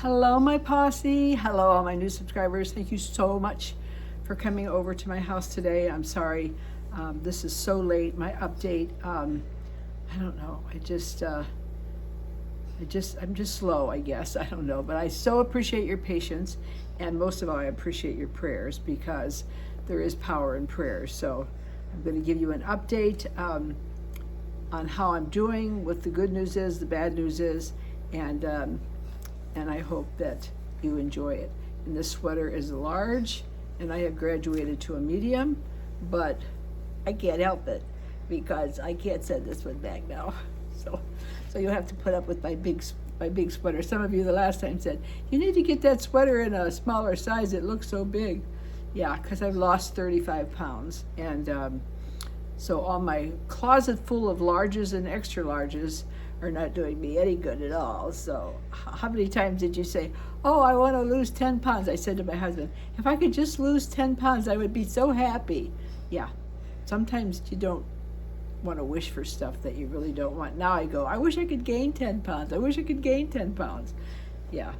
Hello, my posse. Hello, all my new subscribers. Thank you so much for coming over to my house today. I'm sorry this is so late. My update, I don't know. I'm just slow, I guess. I don't know. But I so appreciate your patience. And most of all, I appreciate your prayers because there is power in prayers. So I'm going to give you an update on how I'm doing, what the good news is, the bad news is, and I hope that you enjoy it. And this sweater is large, and I have graduated to a medium, but I can't help it because I can't send this one back now. So you'll have to put up with my big sweater. Some of you the last time said, you need to get that sweater in a smaller size. It looks so big. Yeah, because I've lost 35 pounds. And so all my closet full of larges and extra larges are not doing me any good at all. So how many times did you say, oh, I want to lose 10 pounds? I said to my husband, if I could just lose 10 pounds, I would be so happy. Yeah, sometimes you don't want to wish for stuff that you really don't want. Now I go, I wish I could gain 10 pounds. I wish I could gain 10 pounds. Yeah,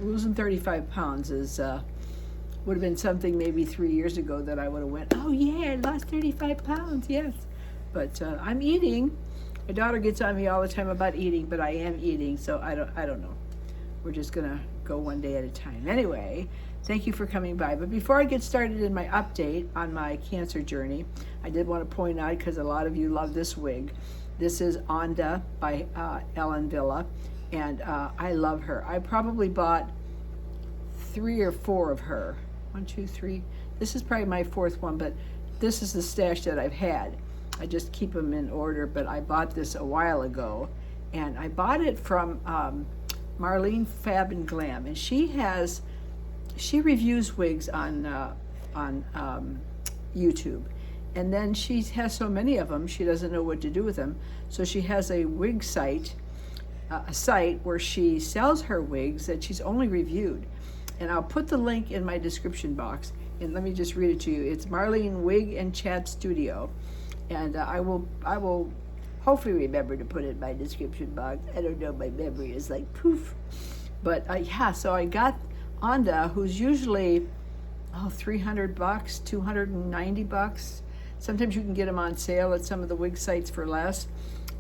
losing 35 pounds is would have been something maybe 3 years ago that I would have went, oh yeah, I lost 35 pounds, yes. But I'm eating. My daughter gets on me all the time about eating, but I am eating, so I don't know. We're just gonna go one day at a time. Anyway, thank you for coming by. But before I get started in my update on my cancer journey, I did want to point out, because a lot of you love this wig, this is Onda by Ellen Villa, and I love her. I probably bought 3 or 4 of her. 1, 2, 3. This is probably my 4th one, but this is the stash that I've had. I just keep them in order, but I bought this a while ago, and I bought it from Marlene Fab and Glam, and she reviews wigs on YouTube, and then she has so many of them she doesn't know what to do with them, so she has a wig site, a site where she sells her wigs that she's only reviewed, and I'll put the link in my description box, and let me just read it to you. It's Marlene Wig and Chat Studio. And I will hopefully remember to put it in my description box. I don't know, my memory is like poof. But yeah, so I got Onda, who's usually $300, $290. Sometimes you can get them on sale at some of the wig sites for less.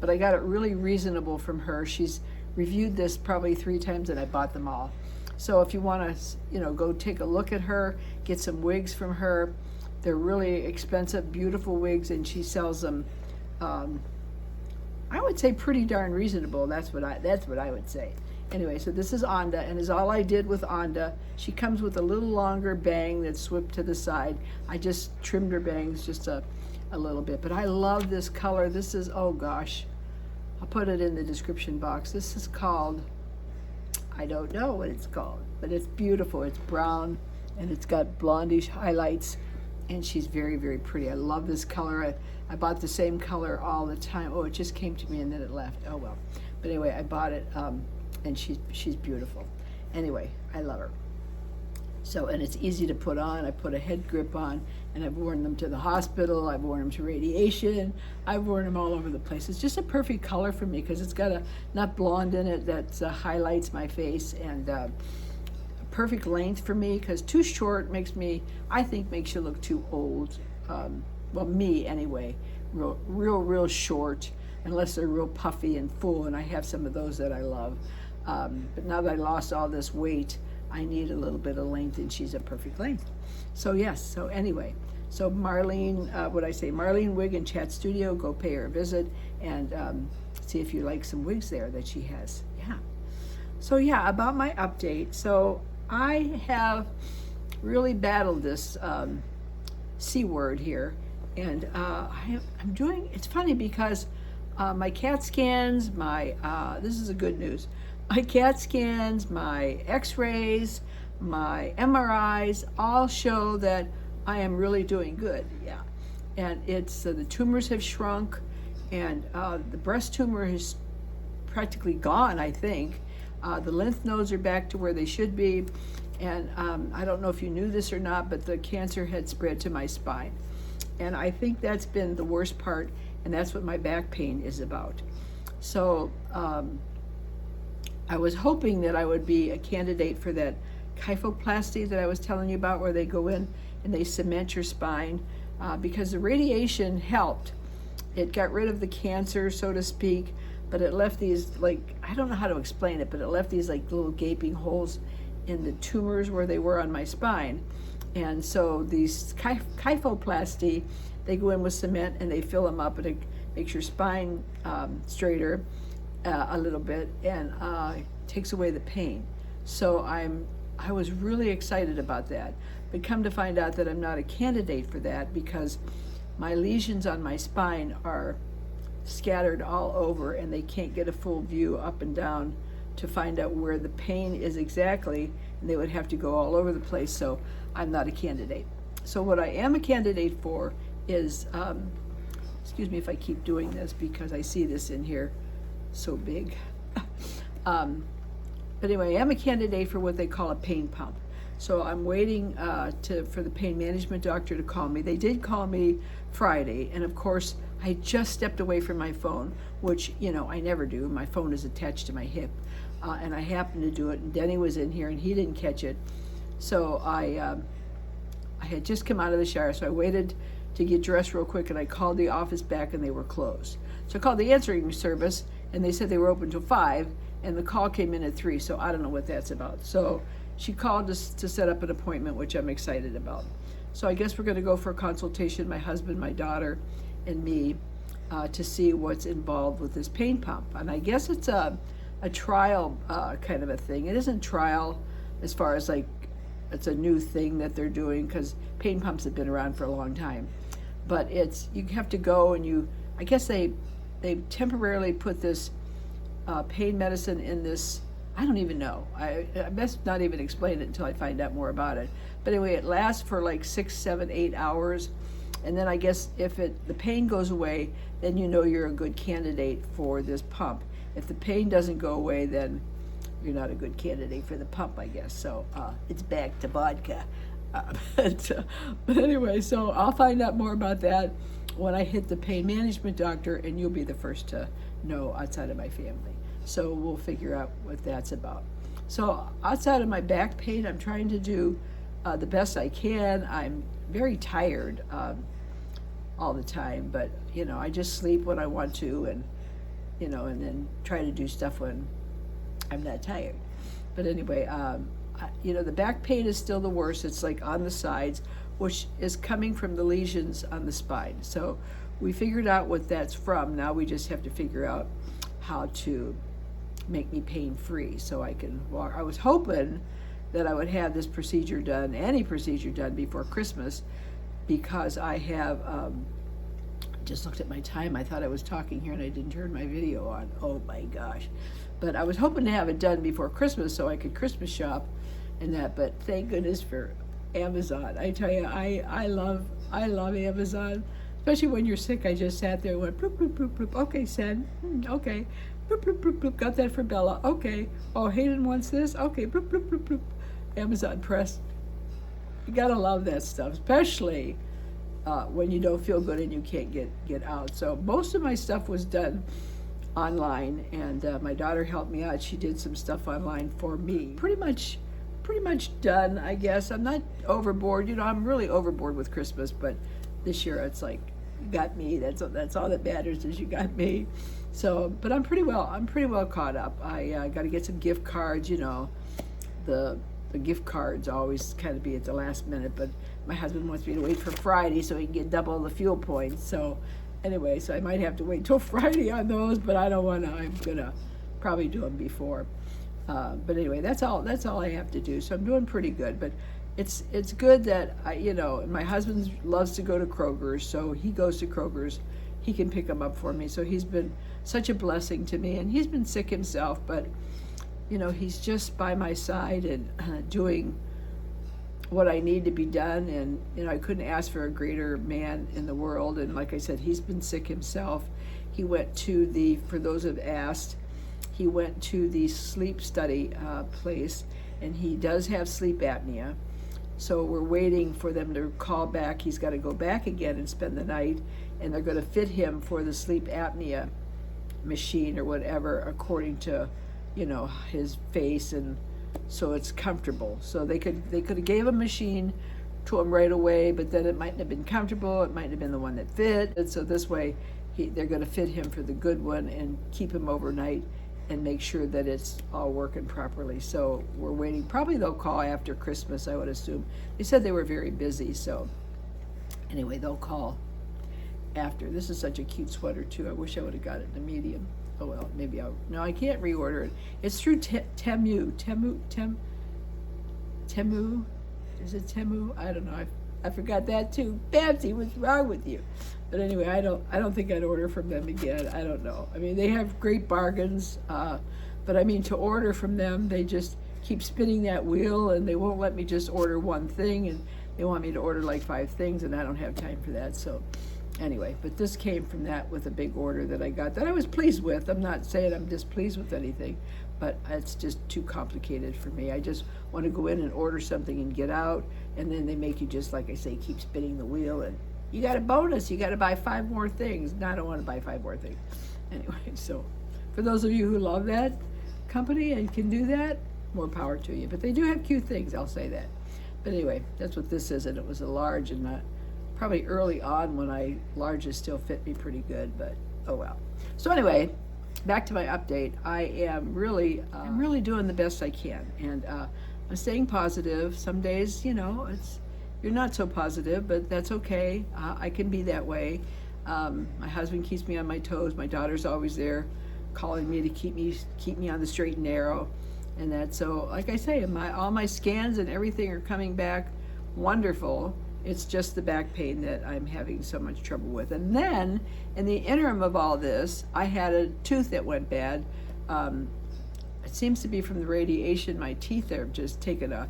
But I got it really reasonable from her. She's reviewed this probably 3 times, and I bought them all. So if you want to, go take a look at her, get some wigs from her. They're really expensive, beautiful wigs, and she sells them. I would say pretty darn reasonable. That's what I would say. Anyway, so this is Onda, and is all I did with Onda. She comes with a little longer bang that's whipped to the side. I just trimmed her bangs just a little bit, but I love this color. This is, oh gosh, I'll put it in the description box. This is called, I don't know what it's called, but it's beautiful. It's brown, and it's got blondish highlights. And she's very, very pretty. I love this color. I bought the same color all the time. Oh, it just came to me and then it left. Oh, well. But anyway, I bought it, and she's beautiful. Anyway, I love her. So, and it's easy to put on. I put a head grip on, and I've worn them to the hospital. I've worn them to radiation. I've worn them all over the place. It's just a perfect color for me because it's got a nut blonde in it that highlights my face, and perfect length for me, because too short makes you look too old. Well, me anyway. Real short, unless they're real puffy and full, and I have some of those that I love. But now that I lost all this weight, I need a little bit of length, and she's a perfect length. So yes, so anyway, so Marlene, Marlene Wig and Chat Studio, go pay her a visit, and see if you like some wigs there that she has. Yeah. So yeah, about my update. So I have really battled this C word here, and I'm doing, it's funny because my CAT scans, this is the good news, my CAT scans, my x-rays, my MRIs all show that I am really doing good, yeah. And it's, the tumors have shrunk, and the breast tumor is practically gone, I think. The lymph nodes are back to where they should be, and I don't know if you knew this or not, but the cancer had spread to my spine. And I think that's been the worst part, and that's what my back pain is about. So I was hoping that I would be a candidate for that kyphoplasty that I was telling you about, where they go in and they cement your spine, because the radiation helped. It got rid of the cancer, so to speak, but it left these, like, I don't know how to explain it, but it left these like little gaping holes in the tumors where they were on my spine. And so these kyphoplasty, they go in with cement and they fill them up, and it makes your spine straighter a little bit, and takes away the pain. So I was really excited about that, but come to find out that I'm not a candidate for that, because my lesions on my spine are scattered all over, and they can't get a full view up and down to find out where the pain is exactly, and they would have to go all over the place. So I'm not a candidate. So what I am a candidate for is, excuse me if I keep doing this because I see this in here so big. But anyway, I am a candidate for what they call a pain pump. So I'm waiting for the pain management doctor to call me. They did call me Friday, and of course I just stepped away from my phone, which, you know, I never do. My phone is attached to my hip, and I happened to do it, and Denny was in here and he didn't catch it. So I had just come out of the shower, so I waited to get dressed real quick, and I called the office back and they were closed. So I called the answering service and they said they were open till 5, and the call came in at 3, so I don't know what that's about. So she called us to set up an appointment, which I'm excited about. So I guess we're going to go for a consultation, my husband, my daughter, and me, to see what's involved with this pain pump. And I guess it's a trial kind of a thing. It isn't trial as far as like it's a new thing that they're doing, because pain pumps have been around for a long time. But it's, you have to go and I guess they temporarily put this pain medicine in this, I don't even know. I best not even explain it until I find out more about it. But anyway, it lasts for like 6, 7, 8 hours. And then I guess if the pain goes away, then you know you're a good candidate for this pump. If the pain doesn't go away, then you're not a good candidate for the pump, I guess. So it's back to vodka. But anyway, so I'll find out more about that when I hit the pain management doctor, and you'll be the first to know outside of my family. So we'll figure out what that's about. So outside of my back pain, I'm trying to do the best I can. I'm very tired all the time, but you know, I just sleep when I want to, and you know, and then try to do stuff when I'm not tired. But anyway, you know, the back pain is still the worst. It's like on the sides, which is coming from the lesions on the spine. So we figured out what that's from. Now we just have to figure out how to make me pain-free so I can walk. I was hoping that I would have this procedure done, any procedure done, before Christmas, because I have, just looked at my time. I thought I was talking here and I didn't turn my video on. Oh my gosh. But I was hoping to have it done before Christmas so I could Christmas shop and that, but thank goodness for Amazon. I tell you, I love Amazon, especially when you're sick. I just sat there and went, bloop, bloop, bloop, bloop. Okay, send. Okay. Bloop, bloop, bloop, bloop. Got that for Bella. Okay. Oh, Hayden wants this. Okay. Bloop, bloop, bloop, bloop. Amazon Press. You gotta love that stuff, especially when you don't feel good and you can't get out. So most of my stuff was done online, and my daughter helped me out. She did some stuff online for me. Pretty much done, I guess. I'm not overboard. You know, I'm really overboard with Christmas, but this year it's like, you got me. That's all that matters, is you got me. So, but I'm pretty well caught up. I got to get some gift cards. You know, the gift cards always kind of be at the last minute, but my husband wants me to wait for Friday so he can get double the fuel points. So anyway, so I might have to wait till Friday on those, but I don't want to. I'm gonna probably do them before. But anyway, that's all I have to do. So I'm doing pretty good. But it's good that you know, my husband loves to go to Kroger's, so he goes to Kroger's. He can pick them up for me. So he's been such a blessing to me, and he's been sick himself, but you know, he's just by my side and doing what I need to be done. And you know, I couldn't ask for a greater man in the world. And like I said, he's been sick himself. He went to for those who have asked, he went to the sleep study place, and he does have sleep apnea. So we're waiting for them to call back. He's got to go back again and spend the night, and they're going to fit him for the sleep apnea machine or whatever, according to his face, and so it's comfortable. So they could have gave a machine to him right away, but then it mightn't have been comfortable. It might have been the one that fit. And so this way, they're going to fit him for the good one and keep him overnight and make sure that it's all working properly. So we're waiting. Probably they'll call after Christmas, I would assume. They said they were very busy, so anyway, they'll call after. This is such a cute sweater too. I wish I would have got it in a medium. Oh well, maybe no, I can't reorder it. It's through Temu. Temu? Is it Temu? I don't know. I forgot that too. Babsy, what's wrong with you? But anyway, I don't think I'd order from them again. I don't know. I mean, they have great bargains, but I mean, to order from them, they just keep spinning that wheel, and they won't let me just order one thing, and they want me to order like 5 things, and I don't have time for that. So anyway, but this came from that with a big order that I got that I was pleased with. I'm not saying I'm displeased with anything, but it's just too complicated for me. I just want to go in and order something and get out, and then they make you just, like I say, keep spinning the wheel, and you got a bonus. You got to buy 5 more things. No, I don't want to buy 5 more things. Anyway, so for those of you who love that company and can do that, more power to you. But they do have cute things, I'll say that. But anyway, that's what this is, and it was a large, and probably early on when larges still fit me pretty good, but oh well. So anyway, back to my update. I am really doing the best I can, and I'm staying positive. Some days, you're not so positive, but that's okay. I can be that way. My husband keeps me on my toes. My daughter's always there calling me to keep me on the straight and narrow. And that's so, like I say, all my scans and everything are coming back wonderful. It's just the back pain that I'm having so much trouble with. And then, in the interim of all this, I had a tooth that went bad. It seems to be from the radiation. My teeth have just taken a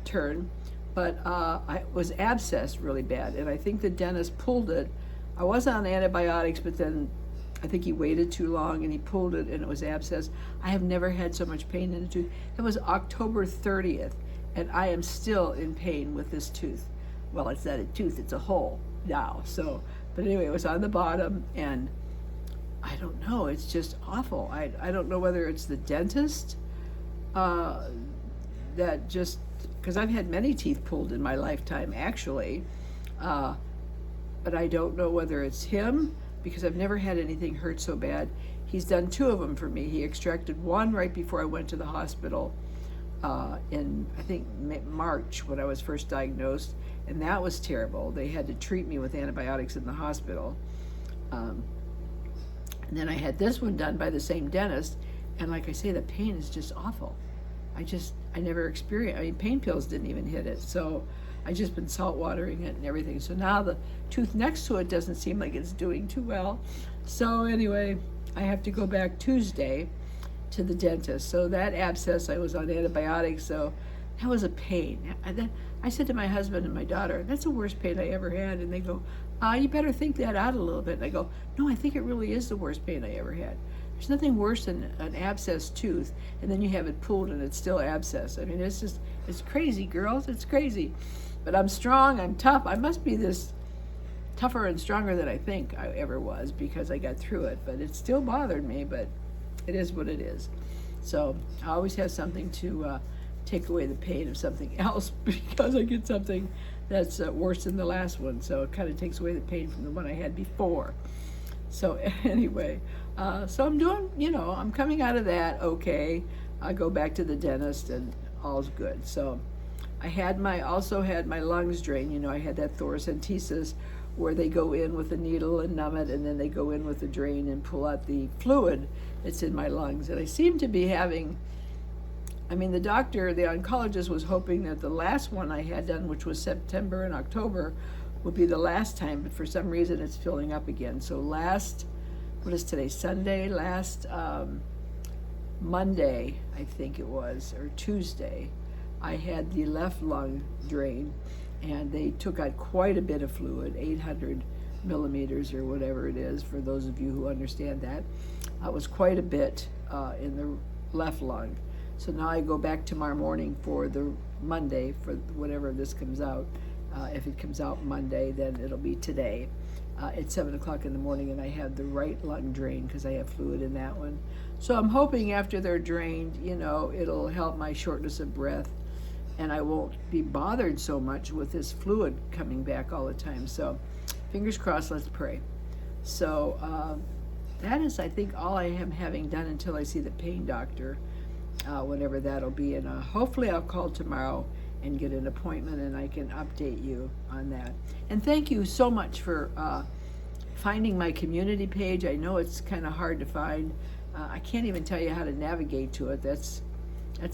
turn. But I was abscessed really bad, and I think the dentist pulled it. I was on antibiotics, but then I think he waited too long, and he pulled it, and it was abscessed. I have never had so much pain in a tooth. That was October 30th, and I am still in pain with this tooth. Well, it's not a tooth, it's a hole now. So, but anyway, it was on the bottom, and I don't know, it's just awful. I don't know whether it's the dentist that just, because I've had many teeth pulled in my lifetime, actually, but I don't know whether it's him, because I've never had anything hurt so bad. He's done 2 of them for me. He extracted one right before I went to the hospital in, I think, March when I was first diagnosed, and that was terrible. They had to treat me with antibiotics in the hospital. And then I had this one done by the same dentist, and like I say, the pain is just awful. I never experienced, pain pills didn't even hit it, so I just been salt watering it and everything. So now the tooth next to it doesn't seem like it's doing too well. So anyway, I have to go back Tuesday to the dentist. So that abscess, I was on antibiotics, so that was a pain. I said to my husband and my daughter, that's the worst pain I ever had. And they go, you better think that out a little bit. And I go, no, I think it really is the worst pain I ever had. There's nothing worse than an abscessed tooth, and then you have it pulled and it's still abscessed. It's crazy, girls, it's crazy. But I'm strong, I'm tough. I must be this tougher and stronger than I think I ever was, because I got through it. But it still bothered me, but it is what it is. So I always have something to take away the pain of something else, because I get something that's worse than the last one. So it kind of takes away the pain from the one I had before. So anyway, so I'm doing, I'm coming out of that okay. I go back to the dentist and all's good. So I also had my lungs drained. I had that thoracentesis where they go in with a needle and numb it, and then they go in with a drain and pull out the fluid that's in my lungs. And I seem to be having, the oncologist was hoping that the last one I had done, which was September and October, would be the last time, but for some reason it's filling up again. So what is today, Sunday? Last Monday, I think it was, or Tuesday, I had the left lung drain, and they took out quite a bit of fluid, 800 millimeters or whatever it is, for those of you who understand that. It was quite a bit in the left lung. So now I go back tomorrow morning for the Monday, for whatever this comes out. If it comes out Monday, then it'll be today. at 7 o'clock in the morning, and I had the right lung drained because I have fluid in that one. So I'm hoping after they're drained, it'll help my shortness of breath, and I won't be bothered so much with this fluid coming back all the time. So fingers crossed, let's pray. So that is, I think, all I am having done until I see the pain doctor, whenever that'll be. And hopefully I'll call tomorrow and get an appointment, and I can update you on that. And thank you so much for finding my community page. I know it's kind of hard to find. I can't even tell you how to navigate to it. That's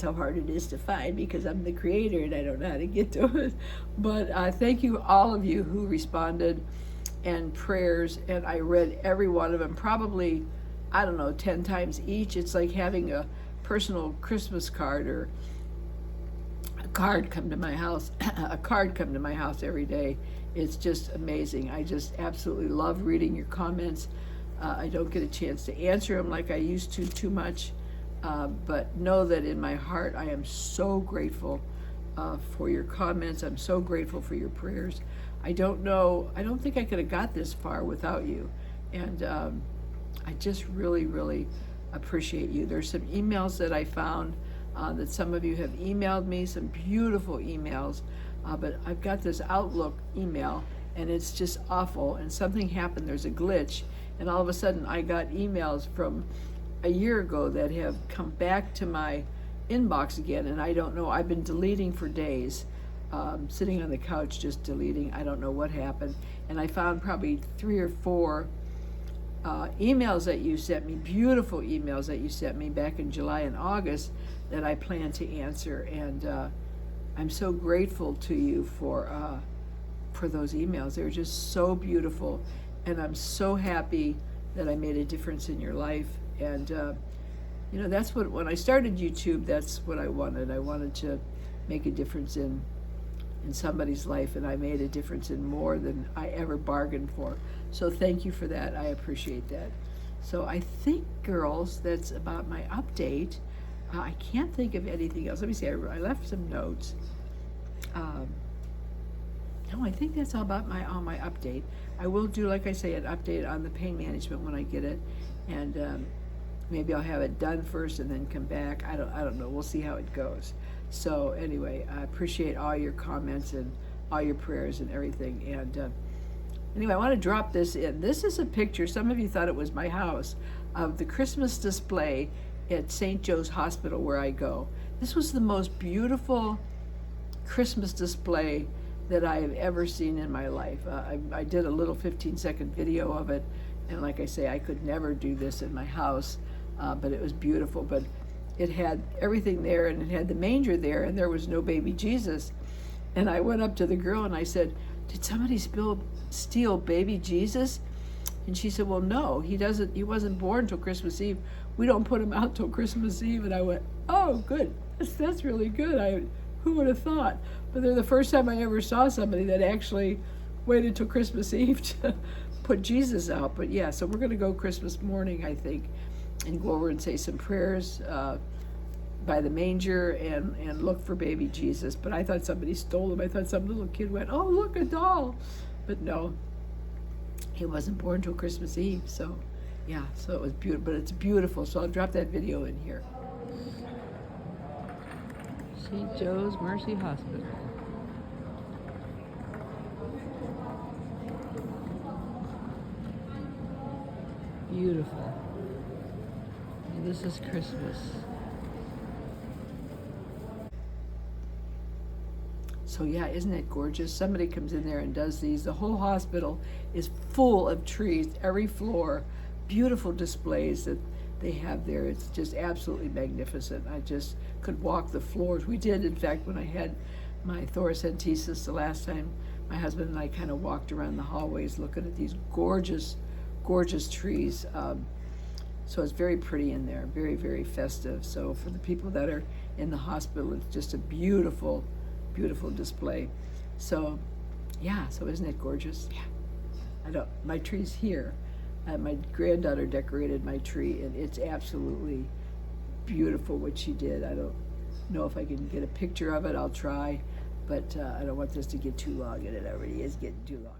how hard it is to find, because I'm the creator and I don't know how to get to it. But thank you, all of you who responded, and prayers, and I read every one of them, probably, I don't know, 10 times each. It's like having a personal Christmas card, or a card come to my house, a card come to my house every day. It's just amazing. I just absolutely love reading your comments. I don't get a chance to answer them like I used to too much, but know that in my heart I am so grateful for your comments. I'm so grateful for your prayers. I don't think I could have got this far without you. And I just really, really appreciate you. There's some emails that I found that some of you have emailed me, some beautiful emails, but I've got this Outlook email, and it's just awful, and something happened, there's a glitch, and all of a sudden I got emails from a year ago that have come back to my inbox again, and I don't know, I've been deleting for days. Sitting on the couch just deleting. I don't know what happened. And I found probably 3 or 4 emails that you sent me, beautiful emails that you sent me back in July and August, that I plan to answer. And I'm so grateful to you for those emails. They're just so beautiful, and I'm so happy that I made a difference in your life. And that's what, when I started YouTube, that's what I wanted. I wanted to make a difference in somebody's life, and I made a difference in more than I ever bargained for. So thank you for that. I appreciate that. So I think, girls, that's about my update. I can't think of anything else. Let me see. I left some notes. No, I think that's all about my update. I will do, like I say, an update on the pain management when I get it, and maybe I'll have it done first and then come back. I don't know. We'll see how it goes. So anyway, I appreciate all your comments and all your prayers and everything. And anyway, I want to drop this in. This is a picture, some of you thought it was my house, of the Christmas display at St. Joe's Hospital where I go. This was the most beautiful Christmas display that I have ever seen in my life. I did a little 15-second video of it, and like I say, I could never do this in my house, but it was beautiful. But it had everything there, and it had the manger there, and there was no baby Jesus. And I went up to the girl and I said, "Did somebody steal baby Jesus?" And she said, "Well, no, he wasn't born till Christmas Eve. We don't put him out till Christmas Eve." And I went, "Oh, good. That's really good. Who would have thought?" But they're the first time I ever saw somebody that actually waited till Christmas Eve to put Jesus out. But yeah, so we're going to go Christmas morning, I think, and go over and say some prayers by the manger and look for baby Jesus. But I thought somebody stole him. I thought some little kid went, "Oh, look, a doll." But no, he wasn't born till Christmas Eve. So yeah, so it was beautiful. But it's beautiful, so I'll drop that video in here. St. Joe's Mercy Hospital. Beautiful. This is Christmas. So yeah, isn't it gorgeous? Somebody comes in there and does these. The whole hospital is full of trees, every floor, beautiful displays that they have there. It's just absolutely magnificent. I just could walk the floors. We did, in fact, when I had my thoracentesis the last time, my husband and I kind of walked around the hallways looking at these gorgeous, gorgeous trees. So it's very pretty in there, very, very festive. So for the people that are in the hospital, it's just a beautiful, beautiful display. So yeah, so isn't it gorgeous? Yeah. My tree's here. My granddaughter decorated my tree, and it's absolutely beautiful what she did. I don't know if I can get a picture of it. I'll try, but I don't want this to get too long, and it already is getting too long.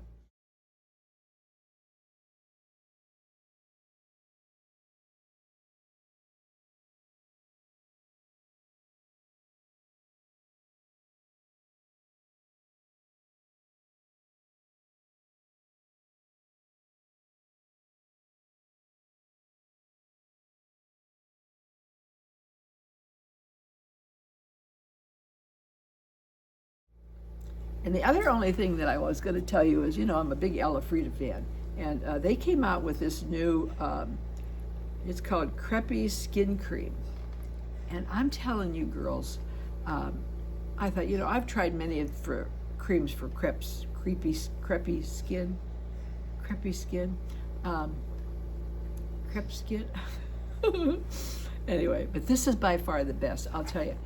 And the other only thing that I was going to tell you is, you know, I'm a big Freda fan. And they came out with this new, it's called Crepe skin cream. And I'm telling you girls, I thought, you know, I've tried many for creams for crepe skin, crepe skin. Anyway, but this is by far the best, I'll tell you.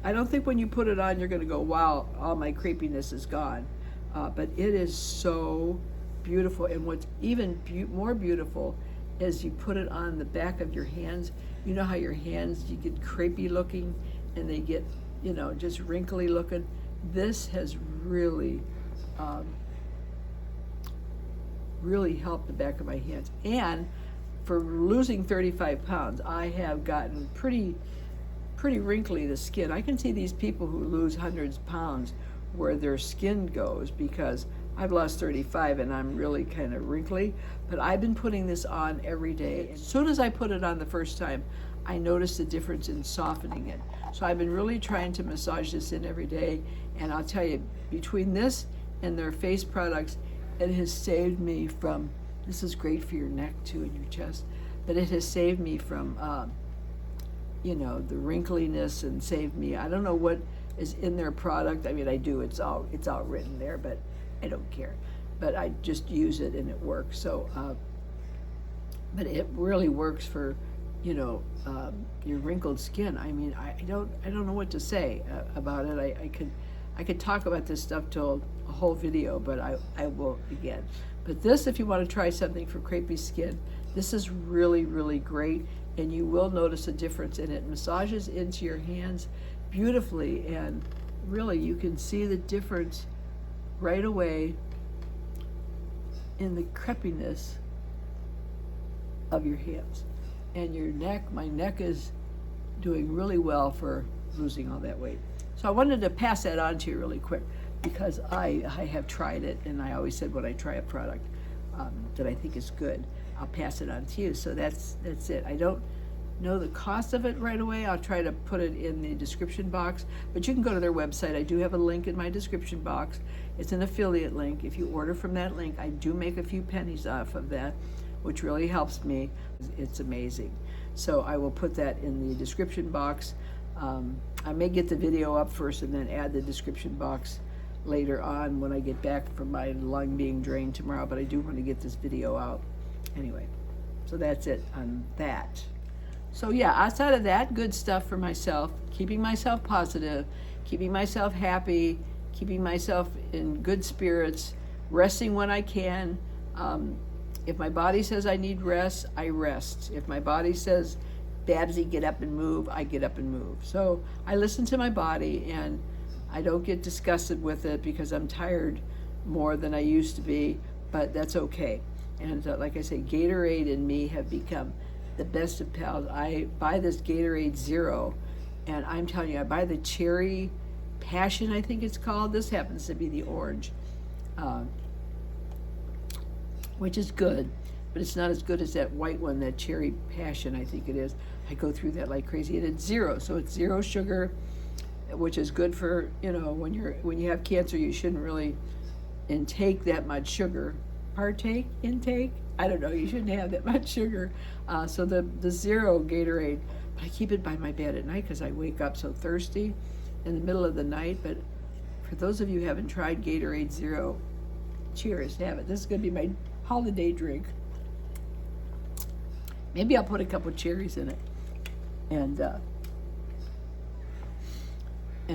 I don't think when you put it on, you're going to go, wow, all my crepiness is gone. But it is so beautiful. And what's even more beautiful is you put it on the back of your hands. You know how your hands, you get crepey looking and they get, you know, just wrinkly looking. This has really, really helped the back of my hands. And for losing 35 pounds, I have gotten pretty wrinkly, the skin. I can see these people who lose hundreds of pounds where their skin goes, because I've lost 35 and I'm really kind of wrinkly, but I've been putting this on every day. As soon as I put it on the first time, I noticed a difference in softening it. So I've been really trying to massage this in every day, and I'll tell you, between this and their face products, it has saved me from, this is great for your neck too and your chest, but it has saved me from you know, the wrinkliness, and saved me. I don't know what is in their product. I mean, I do. It's all written there, but I don't care. But I just use it and it works. So, but it really works for, you know, your wrinkled skin. I mean, I don't know what to say about it. I could talk about this stuff till a whole video, but I won't again. But this, if you want to try something for crepey skin, this is really, really great. And you will notice a difference, and it massages into your hands beautifully, and really you can see the difference right away in the crepiness of your hands. And your neck, my neck is doing really well for losing all that weight. So I wanted to pass that on to you really quick, because I have tried it, and I always said when I try a product that I think is good, I'll pass it on to you. So that's it. I don't know the cost of it right away. I'll try to put it in the description box, but you can go to their website. I do have a link in my description box. It's an affiliate link. If you order from that link, I do make a few pennies off of that, which really helps me. It's amazing. So I will put that in the description box. I may get the video up first and then add the description box later on when I get back from my lung being drained tomorrow, but I do want to get this video out anyway. So that's it on that. So yeah, outside of that, good stuff for myself, keeping myself positive, keeping myself happy, keeping myself in good spirits, resting when I can. If my body says I need rest, I rest. If my body says, Babsy, get up and move, I get up and move. So I listen to my body, and I don't get disgusted with it because I'm tired more than I used to be, but that's okay. And like I say, Gatorade and me have become the best of pals. I buy this Gatorade Zero, and I'm telling you, I buy the Cherry Passion, I think it's called. This happens to be the orange, which is good, but it's not as good as that white one, that Cherry Passion, I think it is. I go through that like crazy, and it's zero, so it's zero sugar, which is good for, you know, when you have cancer, you shouldn't really intake that much sugar. Intake? I don't know, you shouldn't have that much sugar. So the Zero Gatorade, but I keep it by my bed at night because I wake up so thirsty in the middle of the night. But for those of you who haven't tried Gatorade Zero, cheers, have it. This is going to be my holiday drink. Maybe I'll put a couple cherries in it and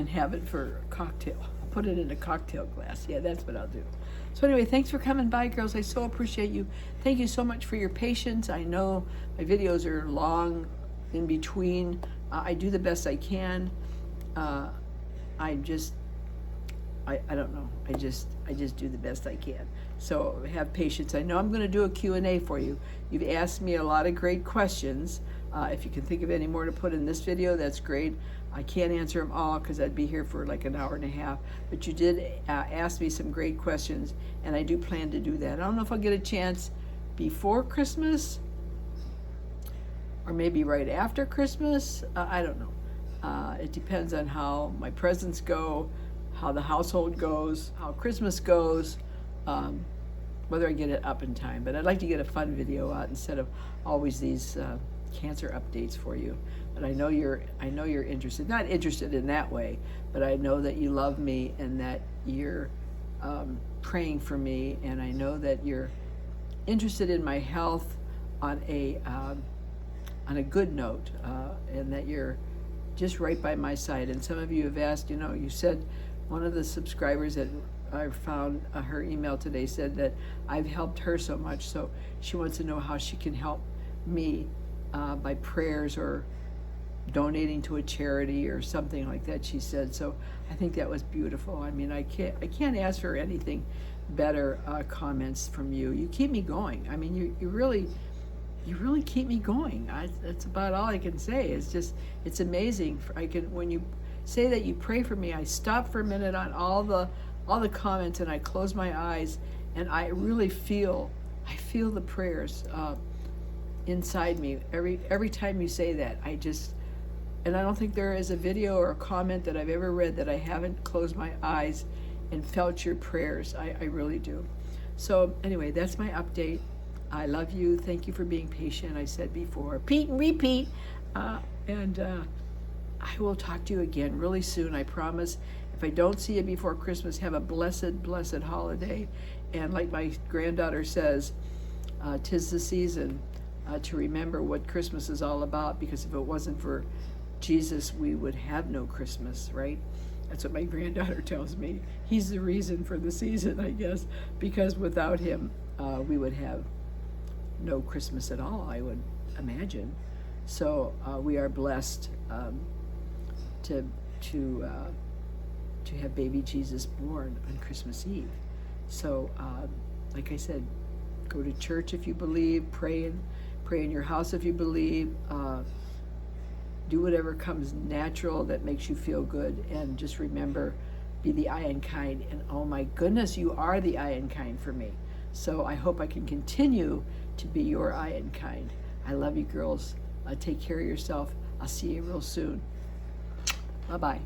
have it for a cocktail. I'll put it in a cocktail glass. Yeah, that's what I'll do. So anyway, thanks for coming by, girls. I so appreciate you. Thank you so much for your patience. I know my videos are long in between. I do the best I can. I don't know. I just do the best I can. So have patience. I know I'm going to do a Q&A for you. You've asked me a lot of great questions. If you can think of any more to put in this video, that's great. I can't answer them all because I'd be here for like an hour and a half, but you did ask me some great questions, and I do plan to do that. I don't know if I'll get a chance before Christmas or maybe right after Christmas. I don't know. It depends on how my presents go, how the household goes, how Christmas goes, whether I get it up in time. But I'd like to get a fun video out instead of always these cancer updates for you. But I know you're interested, not interested in that way, but I know that you love me and that you're praying for me, and I know that you're interested in my health on a good note, and that you're just right by my side. And some of you have asked, you said, one of the subscribers that I found her email today said that I've helped her so much, so she wants to know how she can help me by prayers or donating to a charity or something like that, she said. So I think that was beautiful. I mean, I can't ask for anything better comments from you. You keep me going. I mean, you really keep me going. That's about all I can say. It's amazing. When you say that you pray for me, I stop for a minute on all the comments and I close my eyes, and I really feel the prayers inside me every time you say that. And I don't think there is a video or a comment that I've ever read that I haven't closed my eyes and felt your prayers. I really do. So anyway, that's my update. I love you. Thank you for being patient. I said before, repeat and repeat. And I will talk to you again really soon, I promise. If I don't see you before Christmas, have a blessed, blessed holiday. And like my granddaughter says, 'tis the season to remember what Christmas is all about, because if it wasn't for Jesus, we would have no Christmas, right? That's what my granddaughter tells me. He's the reason for the season, I guess, because without him, we would have no Christmas at all, I would imagine. So we are blessed to have baby Jesus born on Christmas Eve. So, like I said, go to church if you believe, pray in your house if you believe, do whatever comes natural that makes you feel good, and just remember, be the I and kind. And oh my goodness, you are the I and kind for me. So I hope I can continue to be your I and kind. I love you, girls. Take care of yourself. I'll see you real soon. Bye-bye.